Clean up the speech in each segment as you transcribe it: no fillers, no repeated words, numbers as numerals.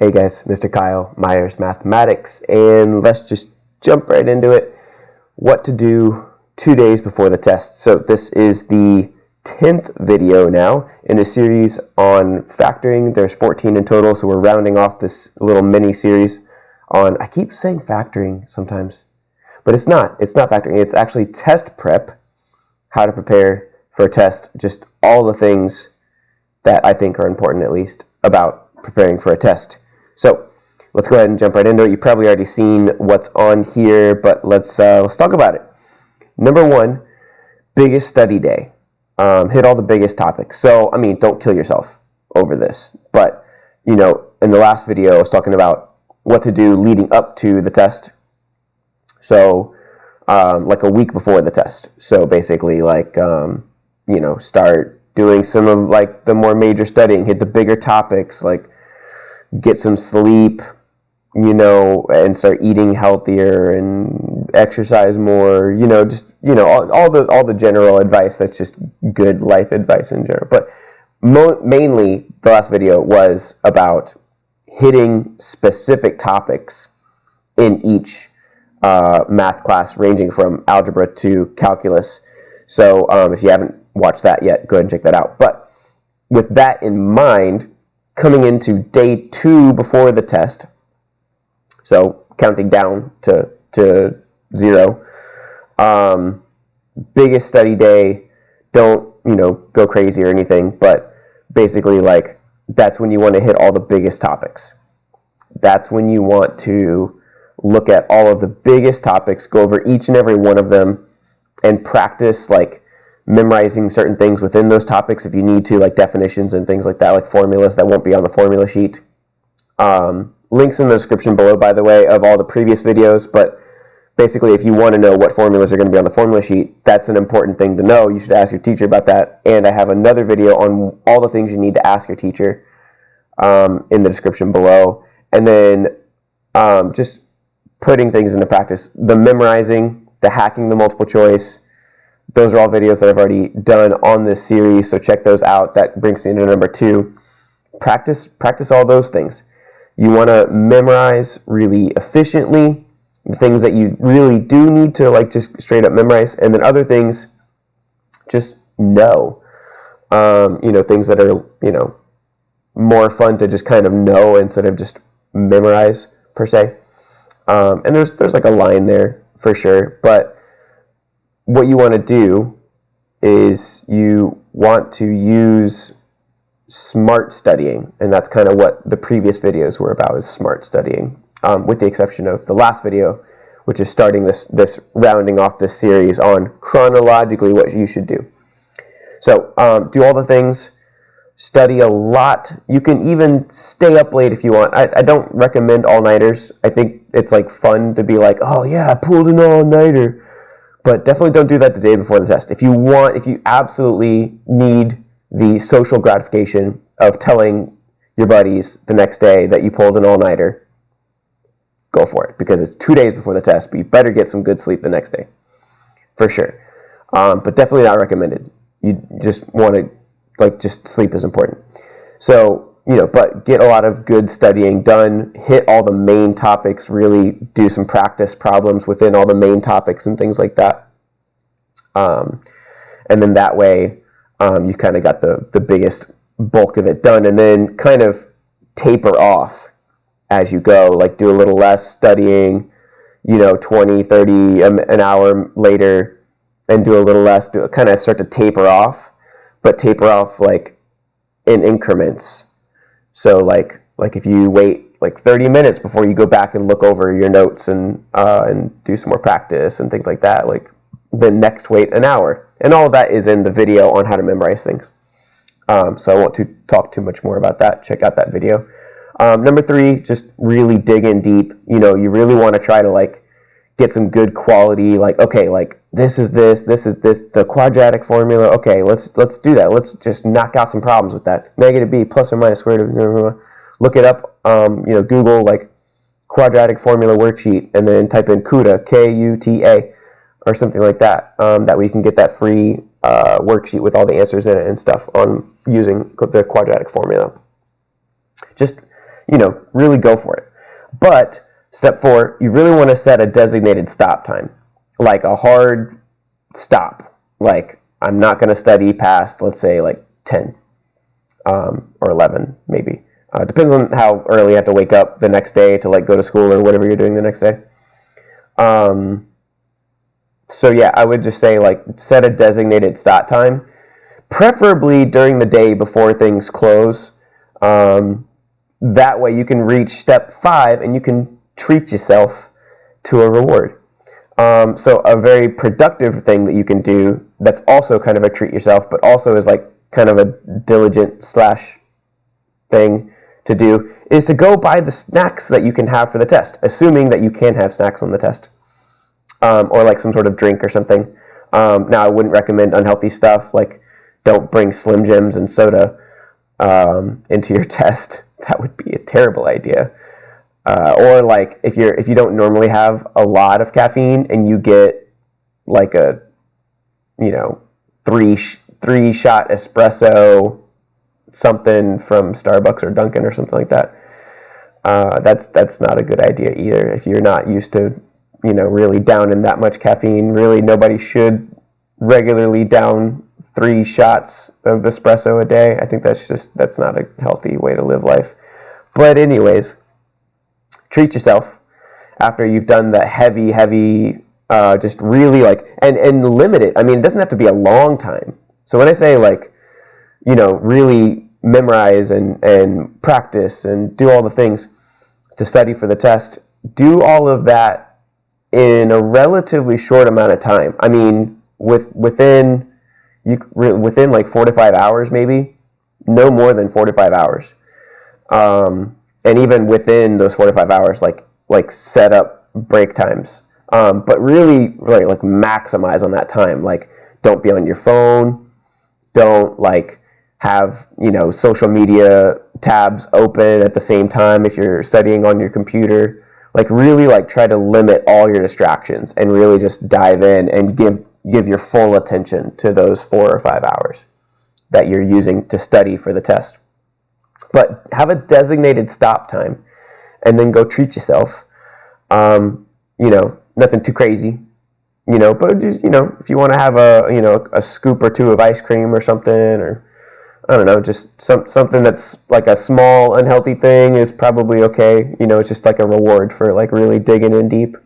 Hey guys, Mr. Kyle, Myers Mathematics, and let's just jump right into it. What to do 2 days before the test. So this is the 10th video now in a series on factoring. There's 14 in total, so we're rounding off this little mini series on, I keep saying factoring sometimes, but it's not factoring. It's actually test prep, how to prepare for a test, just all the things that I think are important, at least, about preparing for a test. So let's go ahead and jump right into it. You've probably already seen what's on here, but let's talk about it. Number one, biggest study day. Hit all the biggest topics. So, don't kill yourself over this. But, in the last video, I was talking about what to do leading up to the test. So, like a week before the test. So basically, start doing some of like the more major studying, hit the bigger topics, like get some sleep, and start eating healthier and exercise more, all the general advice that's just good life advice in general. But mainly the last video was about hitting specific topics in each math class, ranging from algebra to calculus. So if you haven't watched that yet, go ahead and check that out. But with that in mind, coming into day 2 before the test, so counting down to 0, biggest study day, don't, go crazy or anything, but basically, that's when you want to hit all the biggest topics. That's when you want to look at all of the biggest topics, go over each and every one of them, and practice, memorizing certain things within those topics if you need to, like definitions and things like that, like formulas that won't be on the formula sheet. Links in the description below, by the way, of all the previous videos, but basically if you want to know what formulas are going to be on the formula sheet, that's an important thing to know. You should ask your teacher about that, and I have another video on all the things you need to ask your teacher in the description below. And then just putting things into practice, the memorizing, the hacking the multiple choice, those are all videos that I've already done on this series, so check those out. That brings me to number 2. Practice all those things. You want to memorize really efficiently, the things that you really do need to just straight up memorize, and then other things just know. Things that are, more fun to just kind of know instead of just memorize per se. And there's like a line there for sure, but what you want to do is you want to use smart studying, and that's kind of what the previous videos were about, is smart studying, with the exception of the last video, which is starting this rounding off this series on chronologically what you should do. So do all the things, study a lot. You can even stay up late if you want. I don't recommend all-nighters. I think it's fun to be oh yeah, I pulled an all-nighter. But definitely don't do that the day before the test. If you absolutely need the social gratification of telling your buddies the next day that you pulled an all-nighter, go for it, because it's 2 days before the test, but you better get some good sleep the next day, for sure. But definitely not recommended. You just want to, just sleep is important. So, but get a lot of good studying done, hit all the main topics, really do some practice problems within all the main topics and things like that. And then that way, you kind of got the biggest bulk of it done, and then kind of taper off as you go, do a little less studying, 20, 30, an hour later, and do a little less, kind of start to taper off, but taper off in increments. So if you wait 30 minutes before you go back and look over your notes and do some more practice and things like that, then next wait an hour. And all of that is in the video on how to memorize things. So I won't talk too much more about that. Check out that video. Number 3, just really dig in deep. You really want to try to get some good quality, this is this, the quadratic formula. Okay, let's do that. Let's just knock out some problems with that. Negative b plus or minus square root of, look it up, Google quadratic formula worksheet, and then type in CUTA, K-U-T-A, or something like that. That way you can get that free worksheet with all the answers in it and stuff on using the quadratic formula. Just really go for it. But step 4, you really want to set a designated stop time, like a hard stop. Like, I'm not going to study past, let's say, like 10 or 11, maybe. Depends on how early you have to wake up the next day to like go to school or whatever you're doing the next day. So yeah, I would just say like set a designated start time, preferably during the day before things close. That way you can reach step 5 and you can treat yourself to a reward. So a very productive thing that you can do that's also kind of a treat yourself, but also is like kind of a diligent / thing to do, is to go buy the snacks that you can have for the test, assuming that you can have snacks on the test, or like some sort of drink or something. Now, I wouldn't recommend unhealthy stuff, like don't bring Slim Jims and soda into your test. That would be a terrible idea. Or like if you don't normally have a lot of caffeine and you get like a 3-shot espresso something from Starbucks or Dunkin' or something like that, that's not a good idea either. If you're not used to really downing that much caffeine, really nobody should regularly down 3 shots of espresso a day. I think that's not a healthy way to live life. But anyways, treat yourself after you've done the heavy, just really like, and limit it. I mean, it doesn't have to be a long time. So when I say like, really memorize and practice and do all the things to study for the test, do all of that in a relatively short amount of time. I mean, within like 4 to 5 hours, maybe, no more than 4 to 5 hours. And even within those 4 to 5 hours, like set up break times. But really like maximize on that time. Like, don't be on your phone. Don't like have, social media tabs open at the same time if you're studying on your computer. Like, really like try to limit all your distractions and really just dive in and give your full attention to those 4 or 5 hours that you're using to study for the test. But have a designated stop time and then go treat yourself. Nothing too crazy, but just, if you want to have a scoop or 2 of ice cream or something, or I don't know, just something that's like a small unhealthy thing is probably okay. It's just like a reward for like really digging in deep.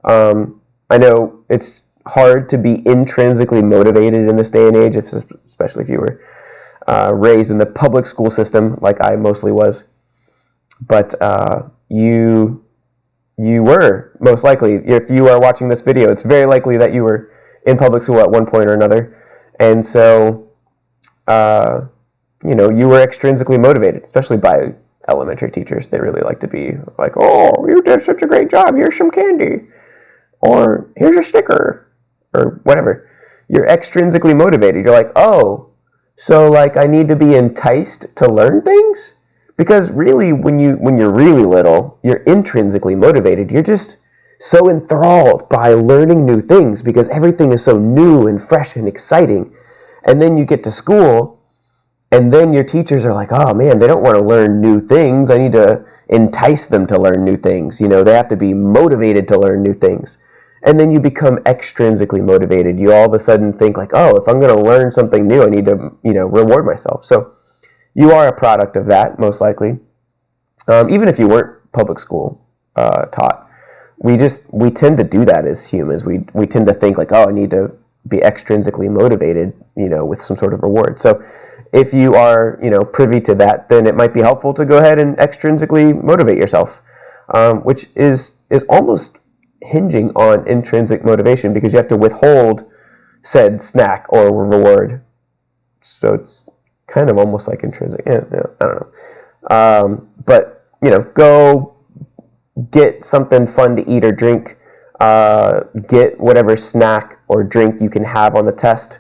I know it's hard to be intrinsically motivated in this day and age, especially if you were raised in the public school system like I mostly was. But you were, most likely, if you are watching this video, it's very likely that you were in public school at one point or another. And so, you were extrinsically motivated, especially by elementary teachers. They really like to be like, oh, you did such a great job. Here's some candy. Or here's a sticker. Or whatever. You're extrinsically motivated. You're like, oh, so like I need to be enticed to learn things? Because really, when you're really little, you're intrinsically motivated. You're just so enthralled by learning new things because everything is so new and fresh and exciting. And then you get to school, and then your teachers are like, oh man, they don't want to learn new things. I need to entice them to learn new things. They have to be motivated to learn new things. And then you become extrinsically motivated. You all of a sudden think like, oh, if I'm going to learn something new, I need to, reward myself. So you are a product of that, most likely. Even if you weren't public school taught, we tend to do that as humans. We tend to think like, oh, I need to be extrinsically motivated, with some sort of reward. So if you are, privy to that, then it might be helpful to go ahead and extrinsically motivate yourself, which is almost hinging on intrinsic motivation because you have to withhold said snack or reward. So it's kind of almost like intrinsic. I don't know. But, go get something fun to eat or drink. Get whatever snack or drink you can have on the test.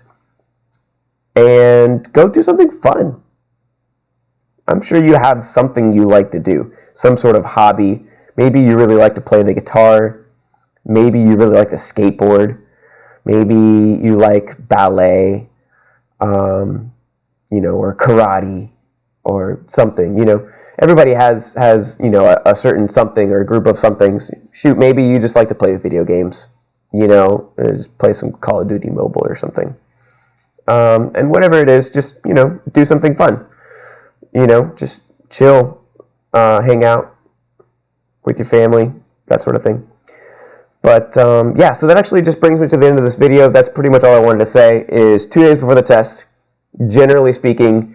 And go do something fun. I'm sure you have something you like to do. Some sort of hobby. Maybe you really like to play the guitar. Maybe you really like to skateboard. Maybe you like ballet. Or karate or something, everybody has a certain something or a group of somethings. Shoot, maybe you just like to play video games, just play some Call of Duty mobile or something. And whatever it is, just, do something fun. Just chill, hang out with your family, that sort of thing. But so that actually just brings me to the end of this video. That's pretty much all I wanted to say is 2 days before the test, generally speaking,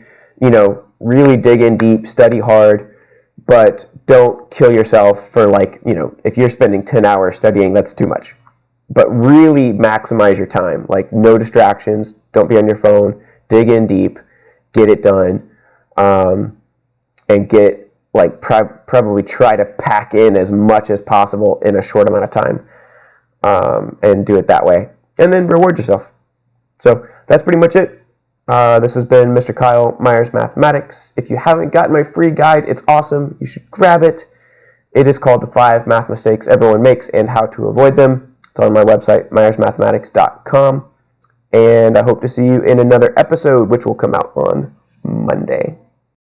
really dig in deep, study hard, but don't kill yourself for if you're spending 10 hours studying, that's too much. But really maximize your time, no distractions, don't be on your phone, dig in deep, get it done, and get probably try to pack in as much as possible in a short amount of time. And do it that way, and then reward yourself. So that's pretty much it. This has been Mr. Kyle Myers Mathematics. If you haven't gotten my free guide, it's awesome. You should grab it. It is called The 5 Math Mistakes Everyone Makes and How to Avoid Them. It's on my website, myersmathematics.com. And I hope to see you in another episode, which will come out on Monday.